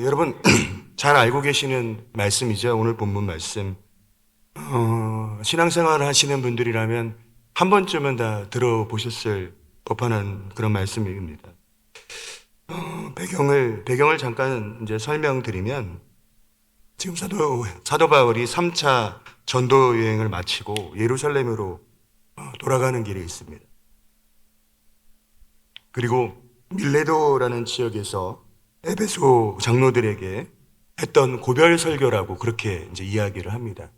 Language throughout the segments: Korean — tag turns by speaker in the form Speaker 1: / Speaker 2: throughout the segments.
Speaker 1: 여러분 잘 알고 계시는 말씀이죠. 오늘 본문 말씀. 신앙생활 하시는 분들이라면 한 번쯤은 다 들어보셨을 법한 그런 말씀입니다. 배경을 잠깐 이제 설명드리면, 지금 사도 바울이 3차 전도 여행을 마치고 예루살렘으로 돌아가는 길에 있습니다. 그리고 밀레도라는 지역에서 에베소 장로들에게 했던 고별 설교라고 그렇게 이제 이야기를 합니다.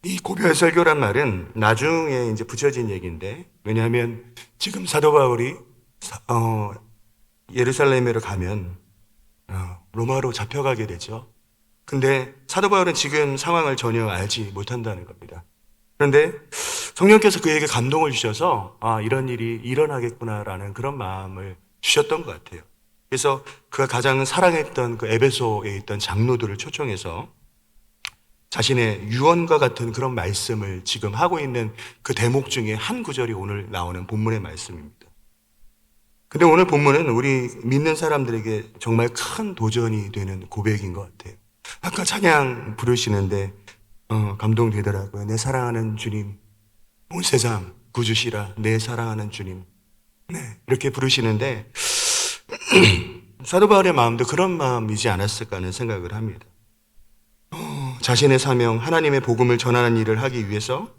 Speaker 1: 이 고별 설교란 말은 나중에 이제 붙여진 얘기인데, 왜냐하면 지금 사도 바울이 예루살렘으로 가면 로마로 잡혀가게 되죠. 근데 사도 바울은 지금 상황을 전혀 알지 못한다는 겁니다. 그런데 성령께서 그에게 감동을 주셔서 이런 일이 일어나겠구나라는 그런 마음을 주셨던 것 같아요. 그래서 그가 가장 사랑했던 그 에베소에 있던 장로들을 초청해서 자신의 유언과 같은 그런 말씀을 지금 하고 있는 그 대목 중에 한 구절이 오늘 나오는 본문의 말씀입니다. 근데 오늘 본문은 우리 믿는 사람들에게 정말 큰 도전이 되는 고백인 것 같아요. 아까 찬양 부르시는데 감동되더라고요. 내 사랑하는 주님, 온 세상 구주시라 내 사랑하는 주님. 네, 이렇게 부르시는데 사도 바울의 마음도 그런 마음이지 않았을까 하는 생각을 합니다. 자신의 사명, 하나님의 복음을 전하는 일을 하기 위해서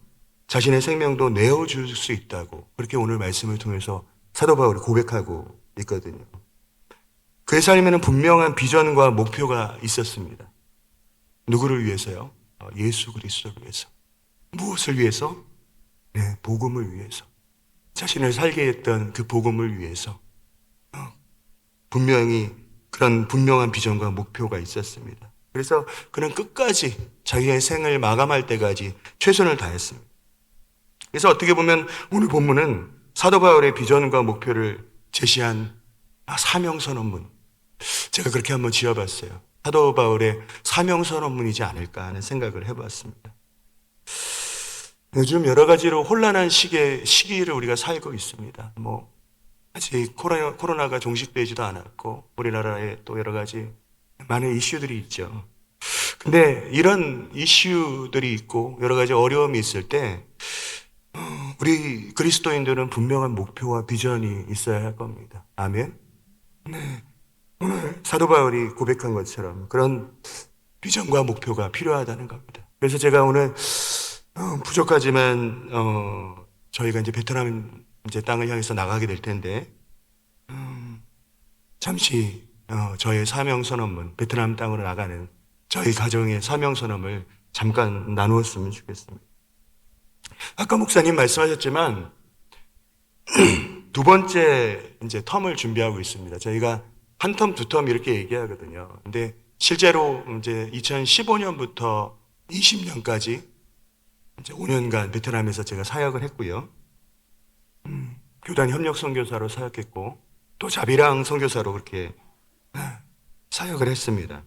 Speaker 1: 자신의 생명도 내어줄 수 있다고, 그렇게 오늘 말씀을 통해서 사도 바울이 고백하고 있거든요. 그의 삶에는 분명한 비전과 목표가 있었습니다. 누구를 위해서요? 예수 그리스도를 위해서. 무엇을 위해서? 네, 복음을 위해서. 자신을 살게 했던 그 복음을 위해서 분명히 그런 분명한 비전과 목표가 있었습니다. 그래서 그는 끝까지 자기의 생을 마감할 때까지 최선을 다했습니다. 그래서 어떻게 보면 오늘 본문은 사도 바울의 비전과 목표를 제시한 사명선언문, 제가 그렇게 한번 지어봤어요. 사도 바울의 사명선언문이지 않을까 하는 생각을 해봤습니다. 요즘 여러 가지로 혼란한 시기를 우리가 살고 있습니다. 아직 코로나가 종식되지도 않았고 우리나라에 또 여러 가지 많은 이슈들이 있죠. 근데 이런 이슈들이 있고 여러 가지 어려움이 있을 때 우리 그리스도인들은 분명한 목표와 비전이 있어야 할 겁니다. 아멘. 네. 오늘 사도 바울이 고백한 것처럼 그런 비전과 목표가 필요하다는 겁니다. 그래서 제가 오늘 부족하지만 저희가 이제 베트남 이제 땅을 향해서 나가게 될 텐데 잠시 저의 사명선언문, 베트남 땅으로 나가는 저희 가정의 사명선언을 잠깐 나누었으면 좋겠습니다. 아까 목사님 말씀하셨지만 두 번째 이제 텀을 준비하고 있습니다. 저희가 한 텀, 두 텀 이렇게 얘기하거든요. 근데 실제로 이제 2015년부터 20년까지 이제 5년간 베트남에서 제가 사역을 했고요. 교단 협력 선교사로 사역했고 또 자비랑 선교사로 그렇게 사역을 했습니다.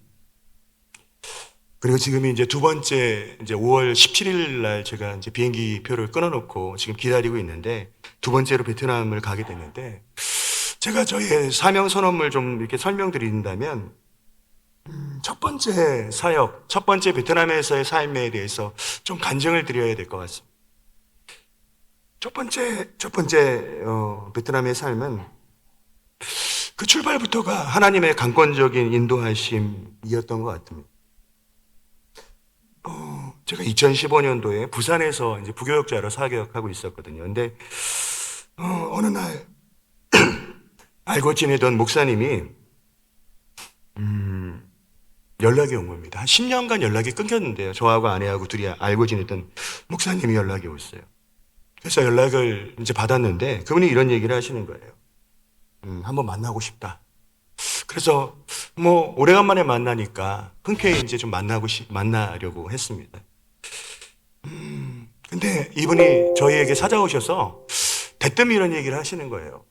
Speaker 1: 그리고 지금이 이제 두 번째 이제 5월 17일 날 제가 이제 비행기 표를 끊어놓고 지금 기다리고 있는데 두 번째로 베트남을 가게 됐는데, 제가 저의 사명 선언을 좀 이렇게 설명드린다면 첫 번째 사역, 첫 번째 베트남에서의 삶에 대해서 좀 간증을 드려야 될 것 같습니다. 첫 번째 베트남의 삶은 그 출발부터가 하나님의 강권적인 인도하심이었던 것 같습니다. 제가 2015년도에 부산에서 이제 부교역자로 사역하고 있었거든요. 근데 어느 날 알고 지내던 목사님이 연락이 온 겁니다. 한 10년간 연락이 끊겼는데요. 저하고 아내하고 둘이 알고 지냈던 목사님이 연락이 왔어요. 그래서 연락을 이제 받았는데 그분이 이런 얘기를 하시는 거예요. 한번 만나고 싶다. 그래서 오래간만에 만나니까 흔쾌히 이제 좀 만나려고 했습니다. 근데 이분이 저희에게 찾아오셔서 대뜸 이런 얘기를 하시는 거예요.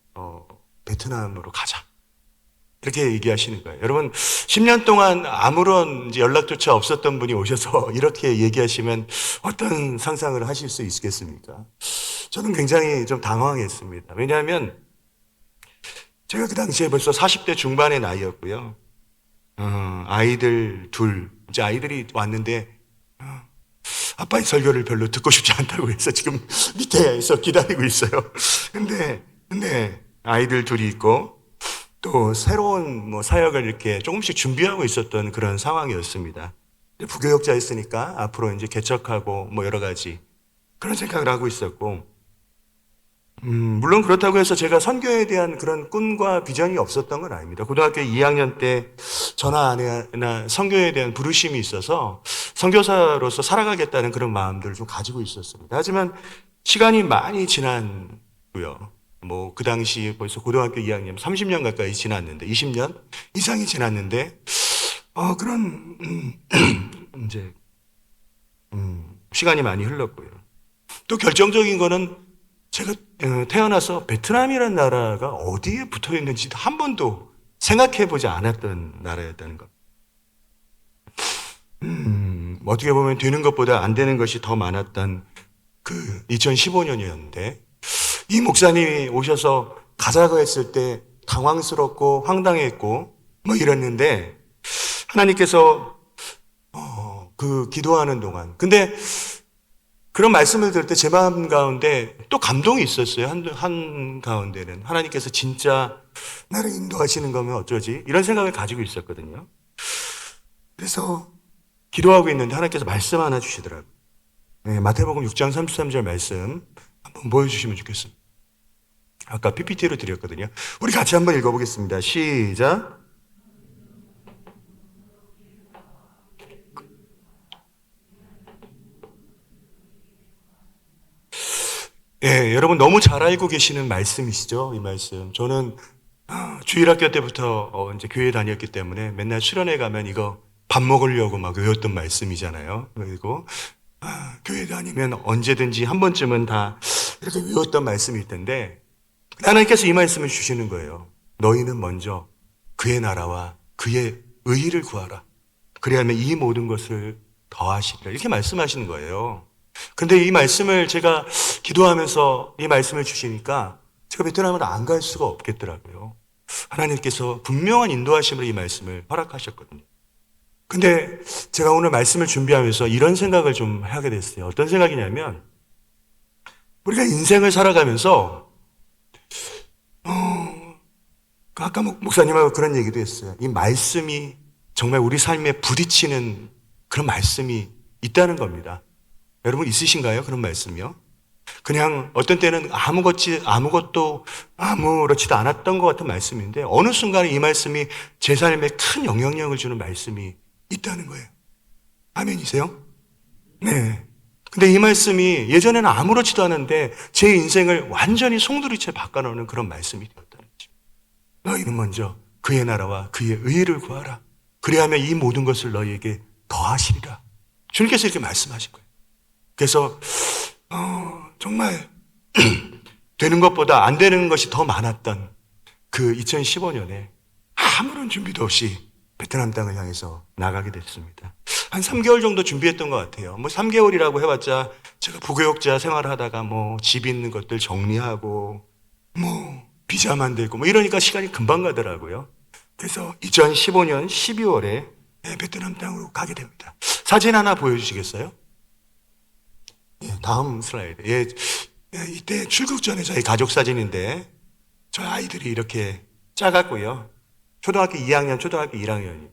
Speaker 1: 베트남으로 가자. 이렇게 얘기하시는 거예요. 여러분, 10년 동안 아무런 이제 연락조차 없었던 분이 오셔서 이렇게 얘기하시면 어떤 상상을 하실 수 있겠습니까? 저는 굉장히 좀 당황했습니다. 왜냐하면 제가 그 당시에 벌써 40대 중반의 나이였고요. 아이들 둘, 이제 아이들이 왔는데 아빠의 설교를 별로 듣고 싶지 않다고 해서 지금 밑에서 기다리고 있어요. 근데 아이들 둘이 있고 또 새로운 사역을 이렇게 조금씩 준비하고 있었던 그런 상황이었습니다. 부교역자였으니까 앞으로 이제 개척하고 여러 가지 그런 생각을 하고 있었고, 물론 그렇다고 해서 제가 선교에 대한 그런 꿈과 비전이 없었던 건 아닙니다. 고등학교 2학년 때 전화 안에나 선교에 대한 부르심이 있어서 선교사로서 살아가겠다는 그런 마음들을 좀 가지고 있었습니다. 하지만 시간이 많이 지났고요. 그 당시 벌써 고등학교 2학년 30년 가까이 지났는데, 20년 이상이 지났는데, 그런, 이제, 시간이 많이 흘렀고요. 또 결정적인 거는 제가 태어나서 베트남이라는 나라가 어디에 붙어 있는지 한 번도 생각해 보지 않았던 나라였다는 것. 어떻게 보면 되는 것보다 안 되는 것이 더 많았던 그 2015년이었는데, 이 목사님이 오셔서 가자고 했을 때 당황스럽고 황당했고 이랬는데, 하나님께서 그 기도하는 동안, 근데 그런 말씀을 들을 때 제 마음 가운데 또 감동이 있었어요. 한 가운데는 하나님께서 진짜 나를 인도하시는 거면 어쩌지? 이런 생각을 가지고 있었거든요. 그래서 기도하고 있는데 하나님께서 말씀 하나 주시더라고요. 네, 마태복음 6장 33절 말씀 한번 보여주시면 좋겠습니다. 아까 PPT로 드렸거든요. 우리 같이 한번 읽어보겠습니다. 시작. 예, 여러분 너무 잘 알고 계시는 말씀이시죠? 이 말씀. 저는 주일학교 때부터 이제 교회 다녔기 때문에 맨날 수련회 가면 이거 밥 먹으려고 막 외웠던 말씀이잖아요. 그리고 교회 다니면 언제든지 한 번쯤은 다 이렇게 외웠던 말씀일 텐데, 하나님께서 이 말씀을 주시는 거예요. 너희는 먼저 그의 나라와 그의 의의를 구하라. 그리하면 이 모든 것을 더하시리라. 이렇게 말씀하시는 거예요. 근데 이 말씀을 제가 기도하면서 이 말씀을 주시니까 제가 베트남을 안 갈 수가 없겠더라고요. 하나님께서 분명한 인도하심으로 이 말씀을 허락하셨거든요. 근데 제가 오늘 말씀을 준비하면서 이런 생각을 좀 하게 됐어요. 어떤 생각이냐면, 우리가 인생을 살아가면서 아까 목사님하고 그런 얘기도 했어요. 이 말씀이 정말 우리 삶에 부딪히는 그런 말씀이 있다는 겁니다. 여러분 있으신가요? 그런 말씀이요? 그냥 어떤 때는 아무것도 아무렇지도 않았던 것 같은 말씀인데, 어느 순간에 이 말씀이 제 삶에 큰 영향력을 주는 말씀이 있다는 거예요. 아멘이세요? 네. 근데 이 말씀이 예전에는 아무렇지도 않은데 제 인생을 완전히 송두리째 바꿔놓는 그런 말씀이 되었다는 거죠. 너희는 먼저 그의 나라와 그의 의의를 구하라. 그리하면 이 모든 것을 너희에게 더하시리라. 주님께서 이렇게 말씀하신 거예요. 그래서 정말 되는 것보다 안 되는 것이 더 많았던 그 2015년에 아무런 준비도 없이 베트남 땅을 향해서 나가게 됐습니다. 한 3개월 정도 준비했던 것 같아요. 3개월이라고 해봤자 제가 부교역자 생활하다가 집 있는 것들 정리하고 비자 만들고 이러니까 시간이 금방 가더라고요. 그래서 2015년 12월에 베트남 땅으로 가게 됩니다. 사진 하나 보여주시겠어요? 다음 슬라이드. 이때 출국 전에 저희 가족 사진인데, 저희 아이들이 이렇게 작았고요. 초등학교 2학년, 초등학교 1학년이.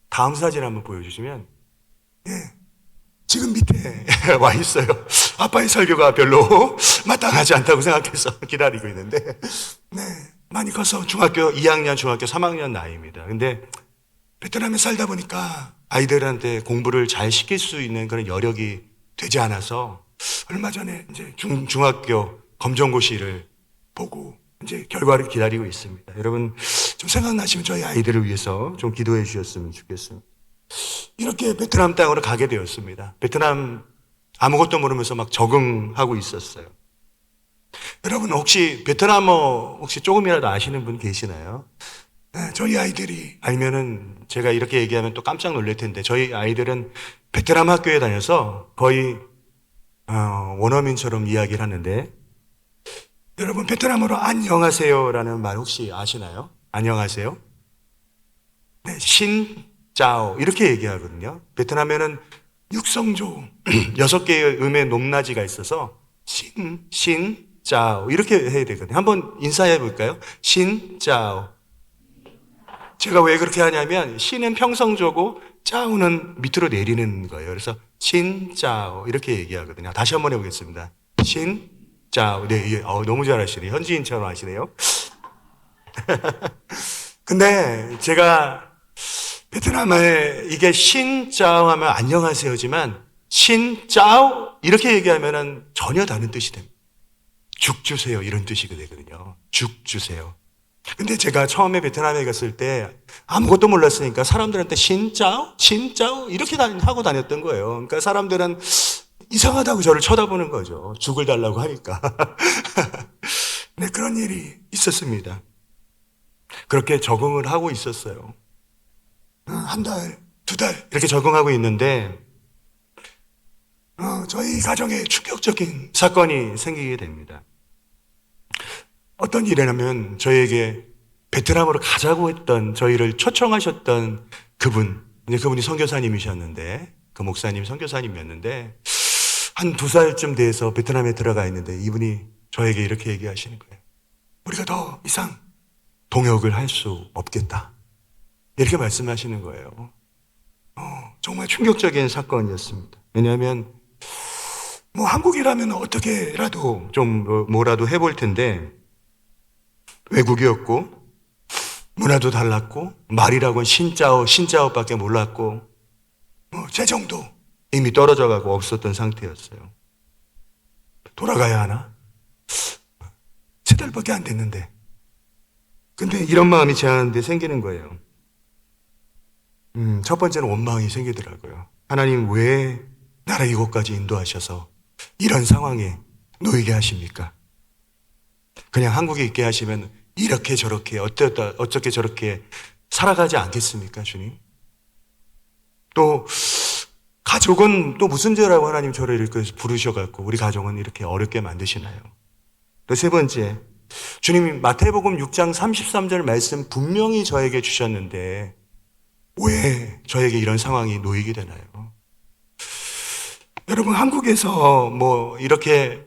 Speaker 1: 다음 사진 한번 보여주시면, 지금 밑에 와 있어요. 아빠의 설교가 별로 마땅하지 않다고 생각해서 기다리고 있는데, 많이 커서 중학교 2학년, 중학교 3학년 나이입니다. 근데 베트남에 살다 보니까 아이들한테 공부를 잘 시킬 수 있는 그런 여력이 되지 않아서 얼마 전에 이제 중학교 검정고시를 보고 이제 결과를 기다리고 있습니다. 여러분 좀 생각나시면 저희 아이들을 위해서 좀 기도해 주셨으면 좋겠습니다. 이렇게 베트남 땅으로 가게 되었습니다. 베트남 아무것도 모르면서 막 적응하고 있었어요. 여러분 혹시 베트남어 혹시 조금이라도 아시는 분 계시나요? 저희 아이들이 알면은 제가 이렇게 얘기하면 또 깜짝 놀랄 텐데, 저희 아이들은 베트남 학교에 다녀서 거의 원어민처럼 이야기를 하는데, 여러분 베트남어로 안녕하세요라는 말 혹시 아시나요? 안녕하세요? 네, 짜오 이렇게 얘기하거든요. 베트남에는 육성조 6개의 음의 높낮이가 있어서 신, 짜오 이렇게 해야 되거든요. 한번 인사해 볼까요? 신, 짜오. 제가 왜 그렇게 하냐면 신은 평성조고 짜오는 밑으로 내리는 거예요. 그래서 신, 짜오 이렇게 얘기하거든요. 다시 한번 해보겠습니다. 신, 짜오. 네, 너무 잘하시네요. 현지인처럼 하시네요. 근데 제가 베트남에 이게 신짜오 하면 안녕하세요지만 신짜오 이렇게 얘기하면 전혀 다른 뜻이 됩니다. 죽 주세요 이런 뜻이 되거든요. 죽 주세요. 근데 제가 처음에 베트남에 갔을 때 아무것도 몰랐으니까 사람들한테 신짜오? 신짜오? 이렇게 하고 다녔던 거예요. 그러니까 사람들은 이상하다고 저를 쳐다보는 거죠. 죽을 달라고 하니까. 네, 그런 일이 있었습니다. 그렇게 적응을 하고 있었어요. 한 달, 2달 이렇게 적응하고 있는데 저희 가정에 충격적인 사건이 생기게 됩니다. 어떤 일이냐면 저희에게 베트남으로 가자고 했던 저희를 초청하셨던 그분이 선교사님이셨는데 그 목사님 선교사님이었는데 한 2살쯤 돼서 베트남에 들어가 있는데 이분이 저에게 이렇게 얘기하시는 거예요. 우리가 더 이상 동역을 할 수 없겠다. 이렇게 말씀하시는 거예요. 정말 충격적인 사건이었습니다. 왜냐하면 한국이라면 어떻게라도 좀 뭐라도 해볼 텐데 외국이었고 문화도 달랐고 말이라고는 신짜오밖에 몰랐고 재정도 이미 떨어져 가고 없었던 상태였어요. 돌아가야 하나? 3달밖에 안 됐는데 근데 이런 마음이 제한테 생기는 거예요. 첫 번째는 원망이 생기더라고요. 하나님 왜 나를 이곳까지 인도하셔서 이런 상황에 놓이게 하십니까? 그냥 한국에 있게 하시면 이렇게 저렇게 어떻게 저렇게 살아가지 않겠습니까, 주님? 또 가족은 또 무슨 죄라고 하나님 저를 이렇게 부르셔갖고 우리 가족은 이렇게 어렵게 만드시나요? 또 3번째, 주님이 마태복음 6장 33절 말씀 분명히 저에게 주셨는데 왜 저에게 이런 상황이 놓이게 되나요? 여러분 한국에서 이렇게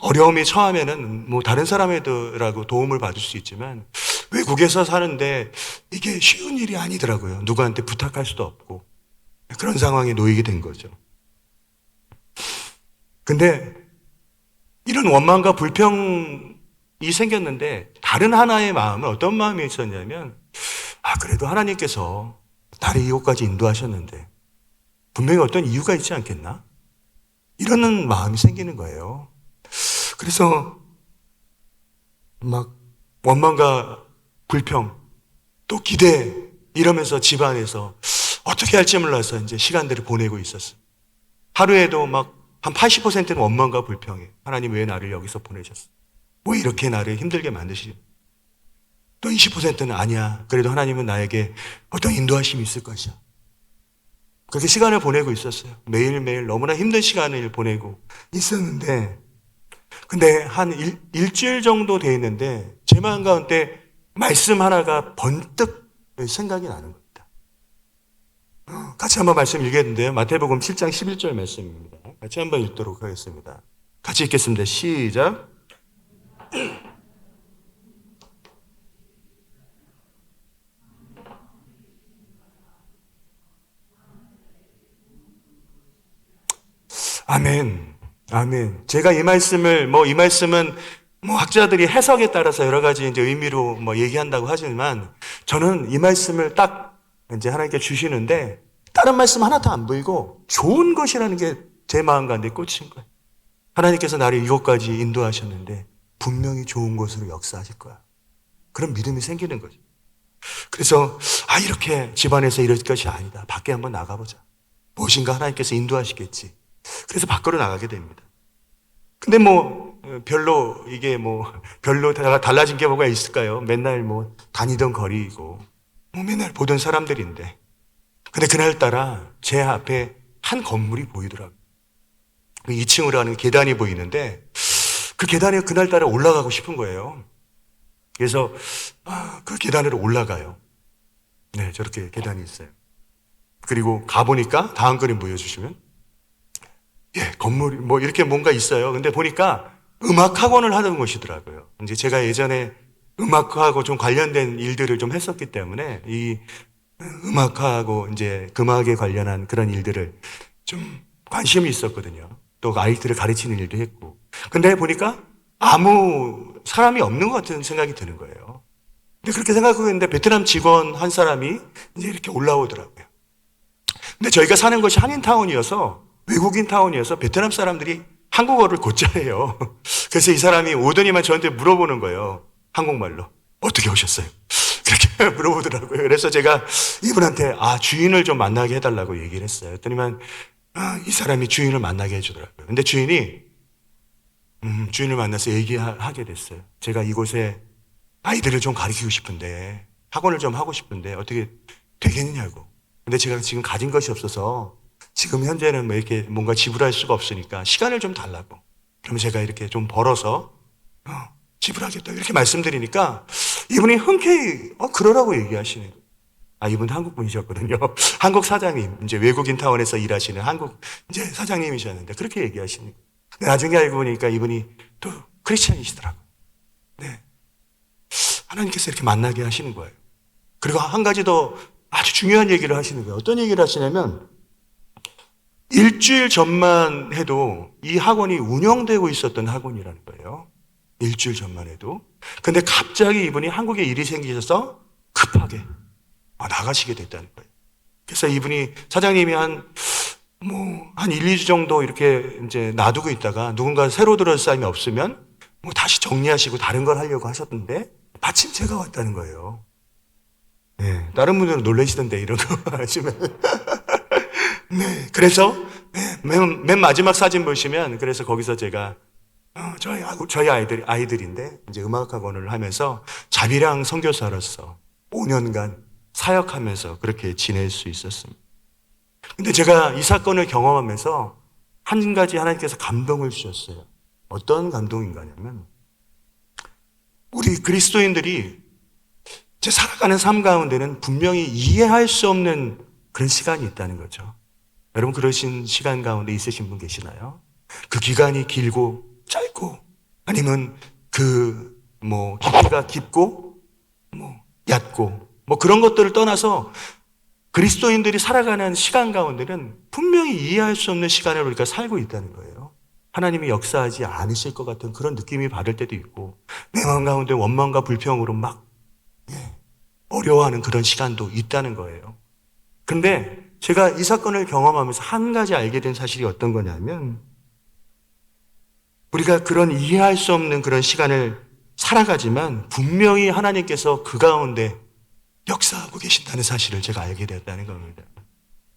Speaker 1: 어려움이 처하면은 다른 사람에게라고 도움을 받을 수 있지만 외국에서 사는데 이게 쉬운 일이 아니더라고요. 누구한테 부탁할 수도 없고 그런 상황에 놓이게 된 거죠. 근데 이런 원망과 불평이 생겼는데 다른 하나의 마음은 어떤 마음이 있었냐면 그래도 하나님께서 나를 이곳까지 인도하셨는데 분명히 어떤 이유가 있지 않겠나? 이러는 마음이 생기는 거예요. 그래서 원망과 불평 또 기대 이러면서 집안에서 어떻게 할지 몰라서 이제 시간들을 보내고 있었어요. 하루에도 한 80%는 원망과 불평에 하나님 왜 나를 여기서 보내셨어? 왜 이렇게 나를 힘들게 만드시지? 또 20%는 아니야. 그래도 하나님은 나에게 어떤 인도하심이 있을 것이야. 그렇게 시간을 보내고 있었어요. 매일매일 너무나 힘든 시간을 보내고 있었는데 근데 한 일주일 정도 돼 있는데 제 마음 가운데 말씀 하나가 번뜩 생각이 나는 겁니다. 같이 한번 말씀 읽겠는데요. 마태복음 7장 11절 말씀입니다. 같이 한번 읽도록 하겠습니다. 같이 읽겠습니다. 시작. 아멘. 아멘. 제가 이 말씀은 학자들이 해석에 따라서 여러 가지 이제 의미로 얘기한다고 하지만 저는 이 말씀을 딱 이제 하나님께 주시는데 다른 말씀 하나도 안 보이고 좋은 것이라는 게 제 마음 가운데 꽂힌 거예요. 하나님께서 나를 이곳까지 인도하셨는데 분명히 좋은 것으로 역사하실 거야. 그런 믿음이 생기는 거죠. 그래서 이렇게 집안에서 이럴 것이 아니다. 밖에 한번 나가보자. 무엇인가 하나님께서 인도하시겠지. 그래서 밖으로 나가게 됩니다. 근데 별로 달라진 게 뭐가 있을까요? 맨날 다니던 거리이고, 맨날 보던 사람들인데. 근데 그날따라 제 앞에 한 건물이 보이더라고요. 2층으로 가는 계단이 보이는데, 그 계단에 그날따라 올라가고 싶은 거예요. 그래서, 그 계단으로 올라가요. 네, 저렇게 계단이 있어요. 그리고 가보니까 다음 그림 보여주시면, 예, 건물이 뭐 이렇게 뭔가 있어요. 근데 보니까 음악 학원을 하던 곳이더라고요. 이제 제가 예전에 음악하고 좀 관련된 일들을 좀 했었기 때문에 이 음악하고 이제 금악에 관련한 그런 일들을 좀 관심이 있었거든요. 또 아이들을 가르치는 일도 했고. 근데 보니까 아무 사람이 없는 것 같은 생각이 드는 거예요. 근데 그렇게 생각하고 있는데 베트남 직원 한 사람이 이제 이렇게 올라오더라고요. 근데 저희가 사는 곳이 한인타운이어서, 외국인 타운이어서 베트남 사람들이 한국어를 곧잘해요. 그래서 이 사람이 오더니만 저한테 물어보는 거예요. 한국말로. 어떻게 오셨어요? 그렇게 물어보더라고요. 그래서 제가 이분한테 주인을 좀 만나게 해달라고 얘기를 했어요. 그랬더니만 이 사람이 주인을 만나게 해주더라고요. 근데 주인이 주인을 만나서 얘기하게 됐어요. 제가 이곳에 아이들을 좀 가르치고 싶은데, 학원을 좀 하고 싶은데 어떻게 되겠냐고. 근데 제가 지금 가진 것이 없어서 지금 현재는 뭐 이렇게 뭔가 지불할 수가 없으니까 시간을 좀 달라고. 그러면 제가 이렇게 좀 벌어서 지불하겠다 이렇게 말씀드리니까 이분이 흔쾌히 그러라고 얘기하시는 거예요. 이분 한국 분이셨거든요. 한국 사장님, 이제 외국인 타운에서 일하시는 한국 이제 사장님이셨는데 그렇게 얘기하시는 거예요. 나중에 알고 보니까 이분이 또 크리스찬이시더라고요. 네. 하나님께서 이렇게 만나게 하시는 거예요. 그리고 한 가지 더 아주 중요한 얘기를 하시는 거예요. 어떤 얘기를 하시냐면, 일주일 전만 해도 이 학원이 운영되고 있었던 학원이라는 거예요. 일주일 전만 해도. 근데 갑자기 이분이 한국에 일이 생기셔서 급하게 나가시게 됐다는 거예요. 그래서 이분이, 사장님이 한 1, 2주 정도 이렇게 이제 놔두고 있다가 누군가 새로 들어올 사람이 없으면 다시 정리하시고 다른 걸 하려고 하셨는데 마침 제가 왔다는 거예요. 네, 다른 분들은 놀라시던데 이런 거 하시면. 네, 그래서 맨 마지막 사진 보시면, 그래서 거기서 제가 저희 아이들인데 이제 음악학원을 하면서 자비랑 선교사로서 5년간 사역하면서 그렇게 지낼 수 있었습니다. 근데 제가 이 사건을 경험하면서 한 가지 하나님께서 감동을 주셨어요. 어떤 감동인가냐면, 우리 그리스도인들이 제 살아가는 삶 가운데는 분명히 이해할 수 없는 그런 시간이 있다는 거죠. 여러분 그러신 시간 가운데 있으신 분 계시나요? 그 기간이 길고 짧고 아니면 깊이가 깊고 얕고 그런 것들을 떠나서 그리스도인들이 살아가는 시간 가운데는 분명히 이해할 수 없는 시간을 우리가 살고 있다는 거예요. 하나님이 역사하지 않으실 것 같은 그런 느낌이 받을 때도 있고, 내 마음 가운데 원망과 불평으로 막 어려워하는 그런 시간도 있다는 거예요. 근데 제가 이 사건을 경험하면서 한 가지 알게 된 사실이 어떤 거냐면, 우리가 그런 이해할 수 없는 그런 시간을 살아가지만 분명히 하나님께서 그 가운데 역사하고 계신다는 사실을 제가 알게 되었다는 겁니다.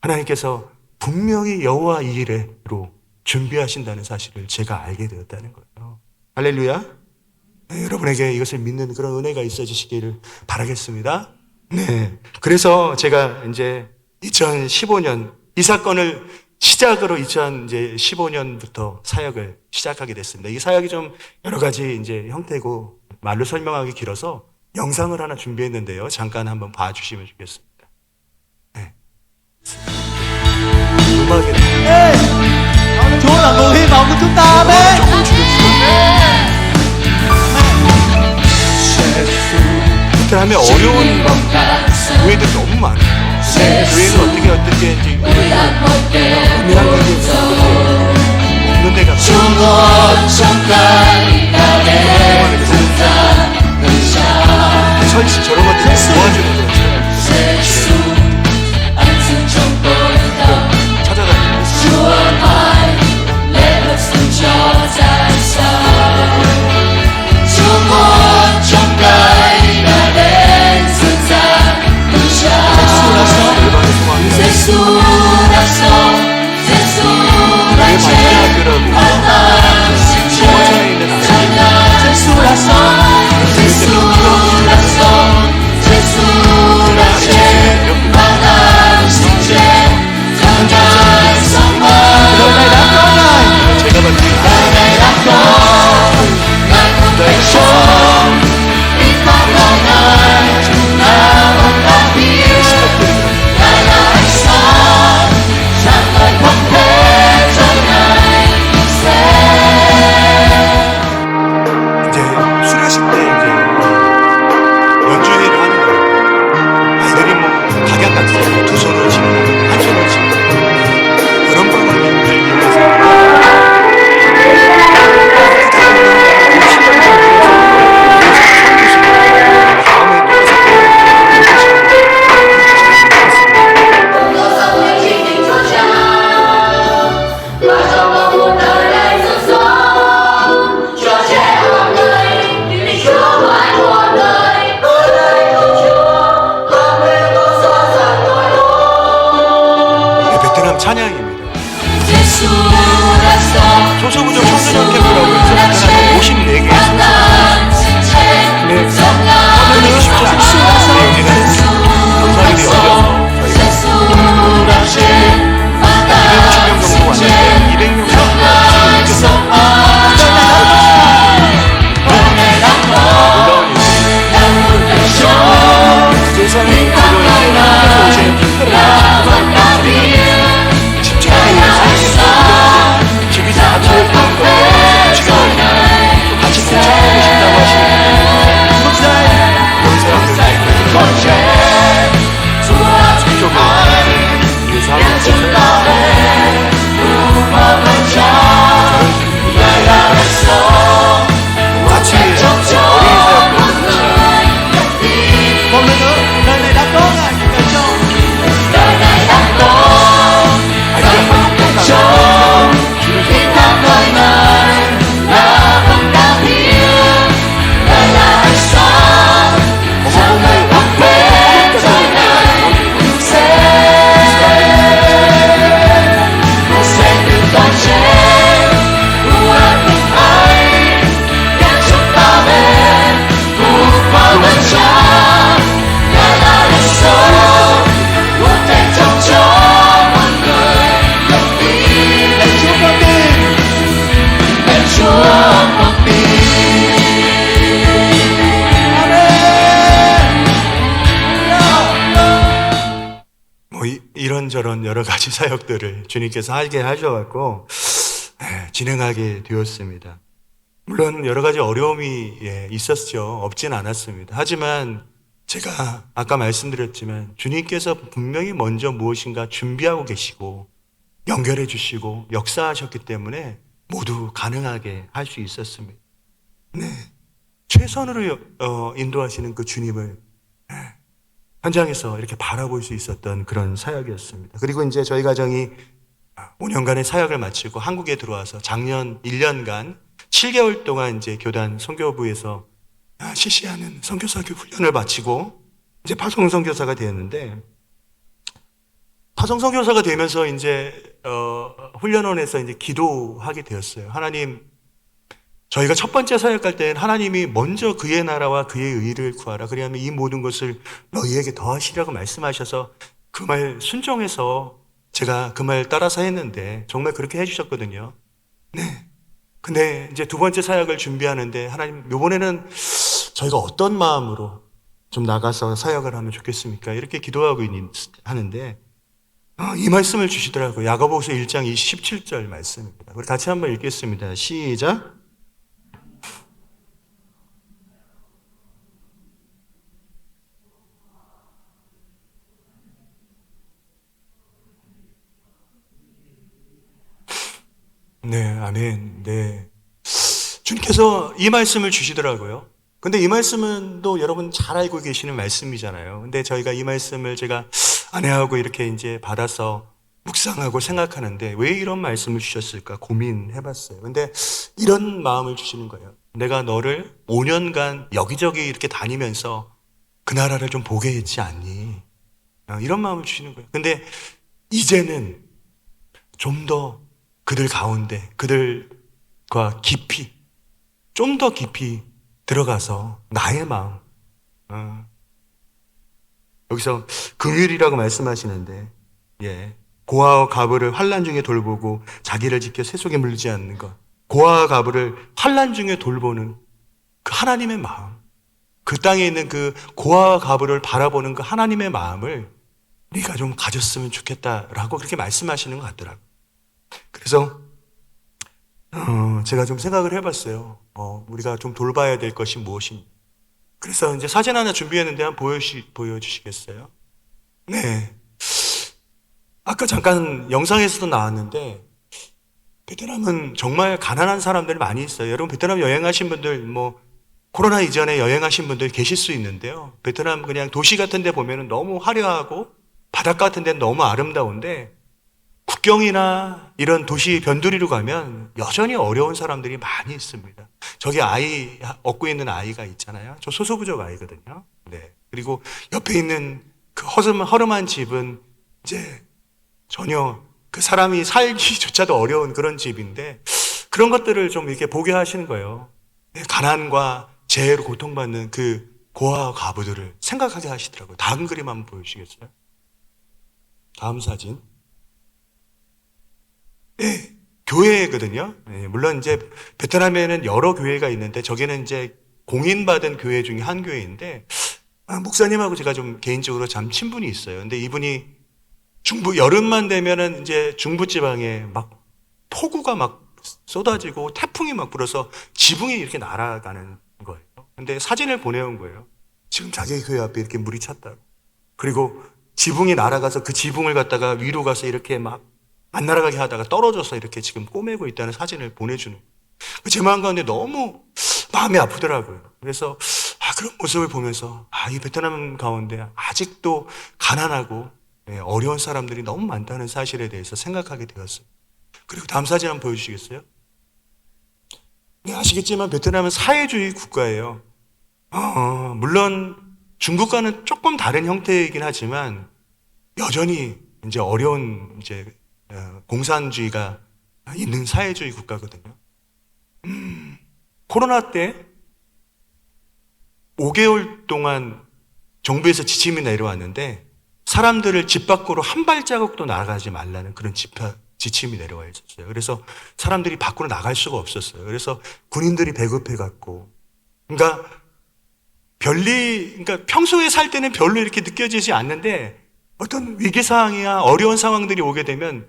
Speaker 1: 하나님께서 분명히 여호와 이레로 준비하신다는 사실을 제가 알게 되었다는 거예요. 할렐루야. 네, 여러분에게 이것을 믿는 그런 은혜가 있어지시기를 바라겠습니다. 네, 그래서 제가 이제 2015년 이 사건을 시작으로 2015년부터 사역을 시작하게 됐습니다. 이 사역이 좀 여러 가지 이제 형태고 말로 설명하기 길어서 영상을 하나 준비했는데요. 잠깐 한번 봐주시면 좋겠습니다. 네. 음악에
Speaker 2: Chúa là nguồn hy vọng của chúng ta. Amen.
Speaker 1: 조금 줄여주세요. 이렇게 하면 어려운 교회들이 너무 많아요. 교회는 어떻게 이제 음이란 것이 없는 데가 설치 저런 것들 도와주는 거죠. 찬양입니다. 소수부족 청소년 캠프라고 해서 베트남에 54개의 근데 화면이 쉽지 않습니다. 여기는 감사하게도 열려서 저희가 250명 정도 왔는데 200명 정도 지금 세상에 그리고 이제 집중하기 위해서 집이 다 들어있는 거 지금 같이 공차하고 싶다고 하시는 그런 사람들 이쪽에 같이 어린이
Speaker 2: Một lần nữa, lời này đã có ngài những cái cho
Speaker 1: 이런저런 여러 가지 사역들을 주님께서 하게 하셔갖고 진행하게 되었습니다. 물론 여러 가지 어려움이 있었죠. 없진 않았습니다. 하지만 제가 아까 말씀드렸지만 주님께서 분명히 먼저 무엇인가 준비하고 계시고 연결해 주시고 역사하셨기 때문에 모두 가능하게 할 수 있었습니다. 네, 최선으로 인도하시는 그 주님을 현장에서 이렇게 바라볼 수 있었던 그런 사역이었습니다. 그리고 이제 저희 가정이 5년간의 사역을 마치고 한국에 들어와서 작년 1년간 7개월 동안 이제 교단 선교부에서 실시하는 선교사교 훈련을 마치고 이제 파송 선교사가 되었는데, 파송 선교사가 되면서 이제 훈련원에서 이제 기도하게 되었어요. 하나님, 저희가 첫 번째 사역할 때는 하나님이 먼저 그의 나라와 그의 의를 구하라. 그리하면 이 모든 것을 너희에게 더하시라고 말씀하셔서 그 말 순종해서 제가 그 말 따라서 했는데 정말 그렇게 해주셨거든요. 네. 근데 이제 두 번째 사역을 준비하는데 하나님, 이번에는 저희가 어떤 마음으로 좀 나가서 사역을 하면 좋겠습니까? 이렇게 기도하고 하는데 이 말씀을 주시더라고요. 야고보서 1장 27절 말씀입니다. 우리 같이 한번 읽겠습니다. 시작. 네, 아멘. 네. 주님께서 이 말씀을 주시더라고요. 근데 이 말씀은 또 여러분 잘 알고 계시는 말씀이잖아요. 근데 저희가 이 말씀을 제가 아내하고 이렇게 이제 받아서 묵상하고 생각하는데 왜 이런 말씀을 주셨을까 고민해 봤어요. 근데 이런 마음을 주시는 거예요. 내가 너를 5년간 여기저기 이렇게 다니면서 그 나라를 좀 보게 했지 않니? 이런 마음을 주시는 거예요. 근데 이제는 좀 더 그들 가운데, 그들과 깊이, 좀 더 깊이 들어가서 나의 마음, 여기서 긍휼이라고 말씀하시는데, 고아와 가부를 환난 중에 돌보고 자기를 지켜 쇠속에 물리지 않는 것, 고아와 가부를 환난 중에 돌보는 그 하나님의 마음, 그 땅에 있는 그 고아와 가부를 바라보는 그 하나님의 마음을 네가 좀 가졌으면 좋겠다라고 그렇게 말씀하시는 것 같더라고요. 그래서 제가 좀 생각을 해봤어요. 우리가 좀 돌봐야 될 것이 무엇인지. 그래서 이제 사진 하나 준비했는데 한번 보여주시겠어요? 네. 아까 잠깐 영상에서도 나왔는데 베트남은 정말 가난한 사람들이 많이 있어요. 여러분 베트남 여행하신 분들 코로나 이전에 여행하신 분들 계실 수 있는데요. 베트남 그냥 도시 같은 데 보면 너무 화려하고 바닷가 같은 데는 너무 아름다운데 국경이나 이런 도시 변두리로 가면 여전히 어려운 사람들이 많이 있습니다. 저기 아이 얻고 있는 아이가 있잖아요. 저 소수부족 아이거든요. 네. 그리고 옆에 있는 그 허름한 집은 이제 전혀 그 사람이 살기조차도 어려운 그런 집인데 그런 것들을 좀 이렇게 보게 하시는 거예요. 가난과 재해로 고통받는 그 고아와 과부들을 생각하게 하시더라고요. 다음 그림 한번 보여주시겠어요? 다음 사진. 네, 교회거든요. 네, 물론 이제 베트남에는 여러 교회가 있는데 저기는 이제 공인받은 교회 중에 한 교회인데 목사님하고 제가 좀 개인적으로 참 친분이 있어요. 근데 이분이 중부 여름만 되면은 이제 중부 지방에 막 폭우가 막 쏟아지고 태풍이 막 불어서 지붕이 이렇게 날아가는 거예요. 근데 사진을 보내온 거예요. 지금 자기 교회 앞에 이렇게 물이 찼다고. 그리고 지붕이 날아가서 그 지붕을 갖다가 위로 가서 이렇게 막 안 날아가게 하다가 떨어져서 이렇게 지금 꼬매고 있다는 사진을 보내주는 거예요. 제 마음 가운데 너무 마음이 아프더라고요. 그래서 그런 모습을 보면서 이 베트남 가운데 아직도 가난하고 어려운 사람들이 너무 많다는 사실에 대해서 생각하게 되었어요. 그리고 다음 사진 한번 보여주시겠어요? 네, 아시겠지만 베트남은 사회주의 국가예요. 물론 중국과는 조금 다른 형태이긴 하지만 여전히 이제 어려운 이제 공산주의가 있는 사회주의 국가거든요. 코로나 때 5개월 동안 정부에서 지침이 내려왔는데 사람들을 집 밖으로 한 발자국도 나가지 말라는 그런 지침이 내려와 있었어요. 그래서 사람들이 밖으로 나갈 수가 없었어요. 그래서 군인들이 배급해갖고, 그러니까 평소에 살 때는 별로 이렇게 느껴지지 않는데 어떤 위기상황이나 어려운 상황들이 오게 되면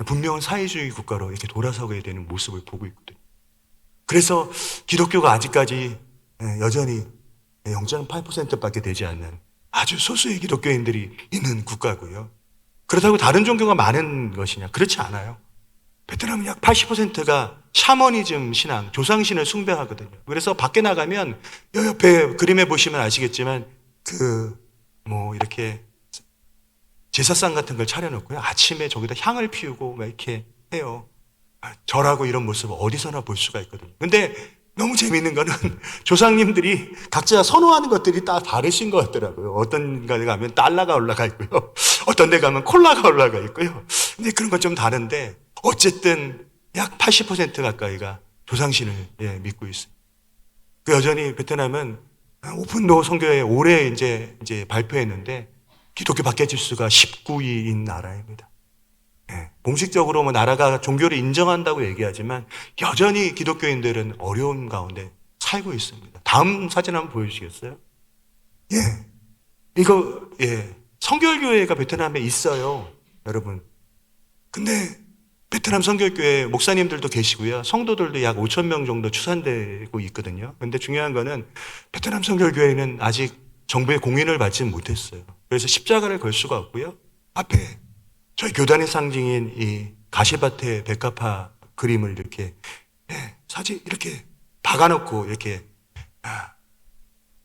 Speaker 1: 분명한 사회주의 국가로 이렇게 돌아서게 되는 모습을 보고 있거든요. 그래서 기독교가 아직까지 여전히 0.8%밖에 되지 않는 아주 소수의 기독교인들이 있는 국가고요. 그렇다고 다른 종교가 많은 것이냐? 그렇지 않아요. 베트남은 약 80%가 샤머니즘 신앙, 조상신을 숭배하거든요. 그래서 밖에 나가면 옆에 그림에 보시면 아시겠지만 이렇게 제사상 같은 걸 차려놓고요. 아침에 저기다 향을 피우고 막 이렇게 해요. 절하고 이런 모습을 어디서나 볼 수가 있거든요. 근데 너무 재미있는 거는 조상님들이 각자 선호하는 것들이 다 다르신 것 같더라고요. 어떤 데 가면 달러가 올라가 있고요. 어떤 데 가면 콜라가 올라가 있고요. 근데 그런 건 좀 다른데 어쨌든 약 80% 가까이가 조상신을 믿고 있어요. 여전히 베트남은 오픈도 선교회 올해 이제 발표했는데 기독교 박해 지수가 19위인 나라입니다. 공식적으로 나라가 종교를 인정한다고 얘기하지만 여전히 기독교인들은 어려운 가운데 살고 있습니다. 다음 사진 한번 보여주시겠어요? 이거 성결교회가 베트남에 있어요, 여러분. 근데 베트남 성결교회 목사님들도 계시고요, 성도들도 약 5천 명 정도 추산되고 있거든요. 근데 중요한 거는 베트남 성결교회는 아직 정부의 공인을 받지 못했어요. 그래서 십자가를 걸 수가 없고요. 앞에 저희 교단의 상징인 이 가시밭의 백합화 그림을 이렇게 사진 이렇게 박아놓고 이렇게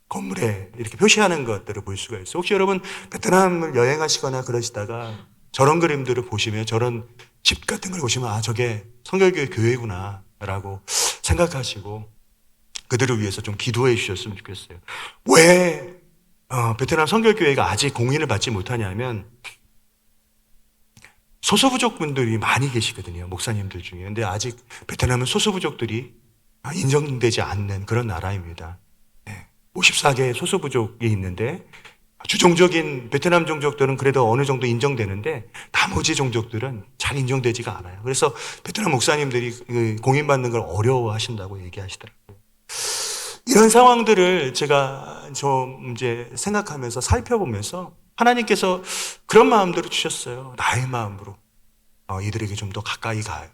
Speaker 1: 건물에 이렇게 표시하는 것들을 볼 수가 있어요. 혹시 여러분 베트남을 여행하시거나 그러시다가 저런 그림들을 보시면, 저런 집 같은 걸 보시면 저게 성결교회 교회구나 라고 생각하시고 그들을 위해서 좀 기도해 주셨으면 좋겠어요. 왜 베트남 성결교회가 아직 공인을 받지 못하냐면 소수부족분들이 많이 계시거든요, 목사님들 중에. 근데 아직 베트남은 소수부족들이 인정되지 않는 그런 나라입니다. 54개 소수부족이 있는데 주종적인 베트남 종족들은 그래도 어느 정도 인정되는데 나머지 종족들은 잘 인정되지가 않아요. 그래서 베트남 목사님들이 공인받는 걸 어려워하신다고 얘기하시더라고요. 이런 상황들을 제가 좀 이제 생각하면서 살펴보면서 하나님께서 그런 마음들을 주셨어요. 나의 마음으로 이들에게 좀 더 가까이 가야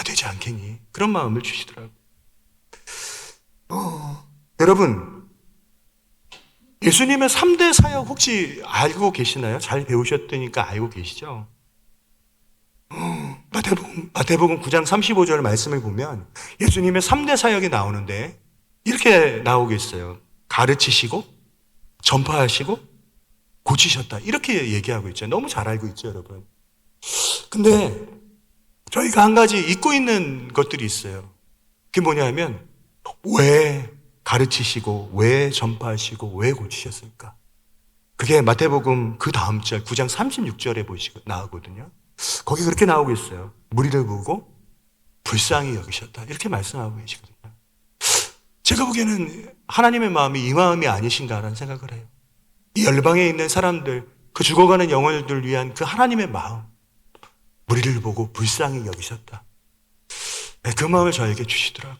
Speaker 1: 되지 않겠니? 그런 마음을 주시더라고요. 여러분, 예수님의 3대 사역 혹시 알고 계시나요? 잘 배우셨다니까 알고 계시죠? 마태복음 9장 35절 말씀을 보면 예수님의 3대 사역이 나오는데 이렇게 나오고 있어요. 가르치시고 전파하시고 고치셨다, 이렇게 얘기하고 있죠. 너무 잘 알고 있죠, 여러분. 근데 저희가 한 가지 잊고 있는 것들이 있어요. 그게 뭐냐면 왜 가르치시고 왜 전파하시고 왜 고치셨을까? 그게 마태복음 그 다음 절 9장 36절에 나오거든요. 거기 그렇게 나오고 있어요. 무리를 보고 불쌍히 여기셨다. 이렇게 말씀하고 계시거든요. 제가 보기에는 하나님의 마음이 이 마음이 아니신가라는 생각을 해요. 이 열방에 있는 사람들, 그 죽어가는 영혼들을 위한 그 하나님의 마음, 무리를 보고 불쌍히 여기셨다. 그 마음을 저에게 주시더라고요.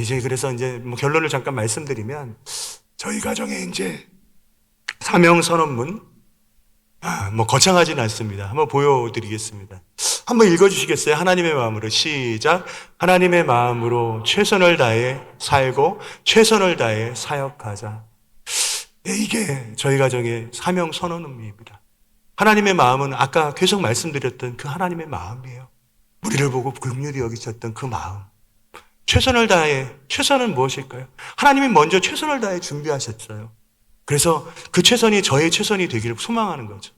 Speaker 1: 이제 그래서 이제 뭐 결론을 잠깐 말씀드리면, 저희 가정에 이제 사명 선언문, 뭐 거창하지는 않습니다. 한번 보여드리겠습니다. 한번 읽어주시겠어요? 하나님의 마음으로 시작. 하나님의 마음으로 최선을 다해 살고 최선을 다해 사역하자. 이게 저희 가정의 사명 선언문입니다. 하나님의 마음은 아까 계속 말씀드렸던 그 하나님의 마음이에요. 우리를 보고 긍휼히 여기셨던 그 마음. 최선을 다해, 최선은 무엇일까요? 하나님이 먼저 최선을 다해 준비하셨어요. 그래서 그 최선이 저의 최선이 되기를 소망하는 거죠.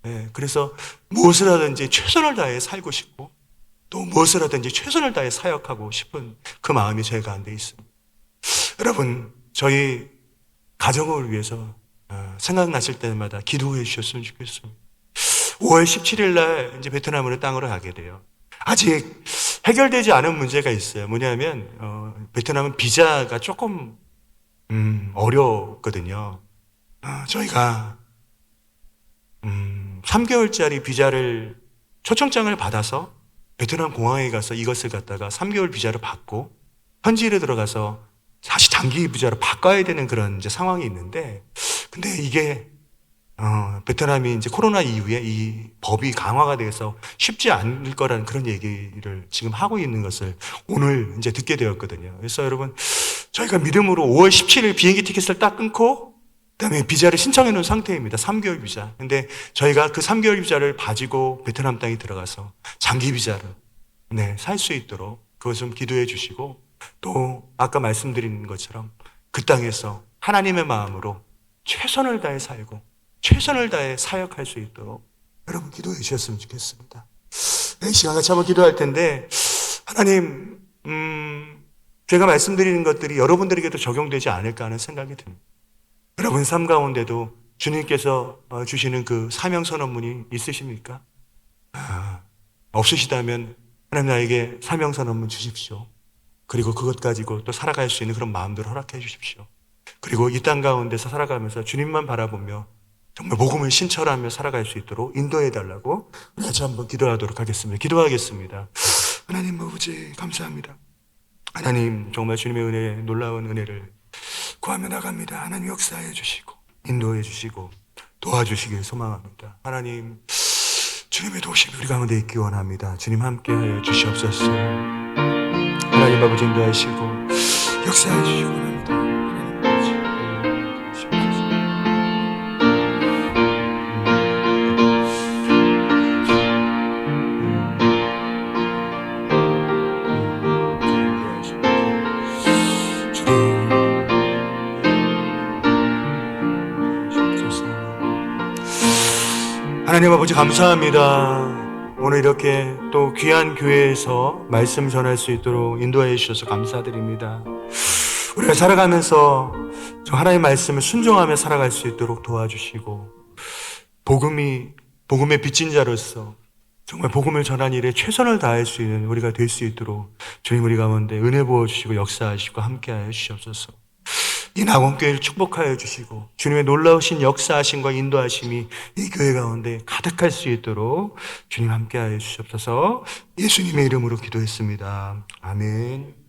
Speaker 1: 네, 그래서 무엇을 하든지 최선을 다해 살고 싶고 또 무엇을 하든지 최선을 다해 사역하고 싶은 그 마음이 제 가운데 있습니다. 여러분, 저희 가정을 위해서 생각나실 때마다 기도해 주셨으면 좋겠습니다. 5월 17일 날 이제 베트남으로 땅으로 가게 돼요. 아직 해결되지 않은 문제가 있어요. 뭐냐면 베트남은 비자가 조금 어렵거든요. 저희가 3개월짜리 비자를 초청장을 받아서 베트남 공항에 가서 이것을 갖다가 3개월 비자를 받고 현지에 들어가서 다시 장기 비자로 바꿔야 되는 그런 이제 상황이 있는데, 근데 이게 베트남이 이제 코로나 이후에 이 법이 강화가 돼서 쉽지 않을 거라는 그런 얘기를 지금 하고 있는 것을 오늘 이제 듣게 되었거든요. 그래서 여러분, 저희가 믿음으로 5월 17일 비행기 티켓을 딱 끊고 그다음에 비자를 신청해 놓은 상태입니다. 3개월 비자. 근데 저희가 그 3개월 비자를 가지고 베트남 땅에 들어가서 장기 비자를 살 수 있도록 그것 좀 기도해 주시고, 또 아까 말씀드린 것처럼 그 땅에서 하나님의 마음으로 최선을 다해 살고 최선을 다해 사역할 수 있도록 여러분 기도해 주셨으면 좋겠습니다. 이 시간 같이 한번 기도할 텐데, 하나님, 제가 말씀드리는 것들이 여러분들에게도 적용되지 않을까 하는 생각이 듭니다. 여러분 삶 가운데도 주님께서 주시는 그 사명선언문이 있으십니까? 없으시다면 하나님 나에게 사명선언문 주십시오. 그리고 그것 가지고 또 살아갈 수 있는 그런 마음들을 허락해 주십시오. 그리고 이 땅 가운데서 살아가면서 주님만 바라보며 정말 복음을 신철하며 살아갈 수 있도록 인도해 달라고 우리 같이 한번 기도하도록 하겠습니다. 기도하겠습니다. 하나님 아버지 감사합니다. 하나님 정말 주님의 은혜, 놀라운 은혜를 구하며 나갑니다. 하나님 역사해 주시고 인도해 주시고 도와주시길 소망합니다. 하나님, 주님의 도심이 우리 가운데 있기 원합니다. 주님 함께하여 주시옵소서. 하나님 아버지 인도하시고 역사해 주시기 원합니다. 하나님 아버지 도와주시옵소서. 하나님 아버지 감사합니다. 오늘 이렇게 또 귀한 교회에서 말씀 전할 수 있도록 인도해 주셔서 감사드립니다. 우리가 살아가면서 저 하나님의 말씀을 순종하며 살아갈 수 있도록 도와주시고, 복음의 빚진 자로서 정말 복음을 전한 일에 최선을 다할 수 있는 우리가 될 수 있도록 주님 우리 가운데 은혜 부어주시고 역사하시고 함께하여 주시옵소서. 이 낙원교회를 축복하여 주시고 주님의 놀라우신 역사하심과 인도하심이 이 교회 가운데 가득할 수 있도록 주님 함께하여 주시옵소서. 예수님의 이름으로 기도했습니다. 아멘.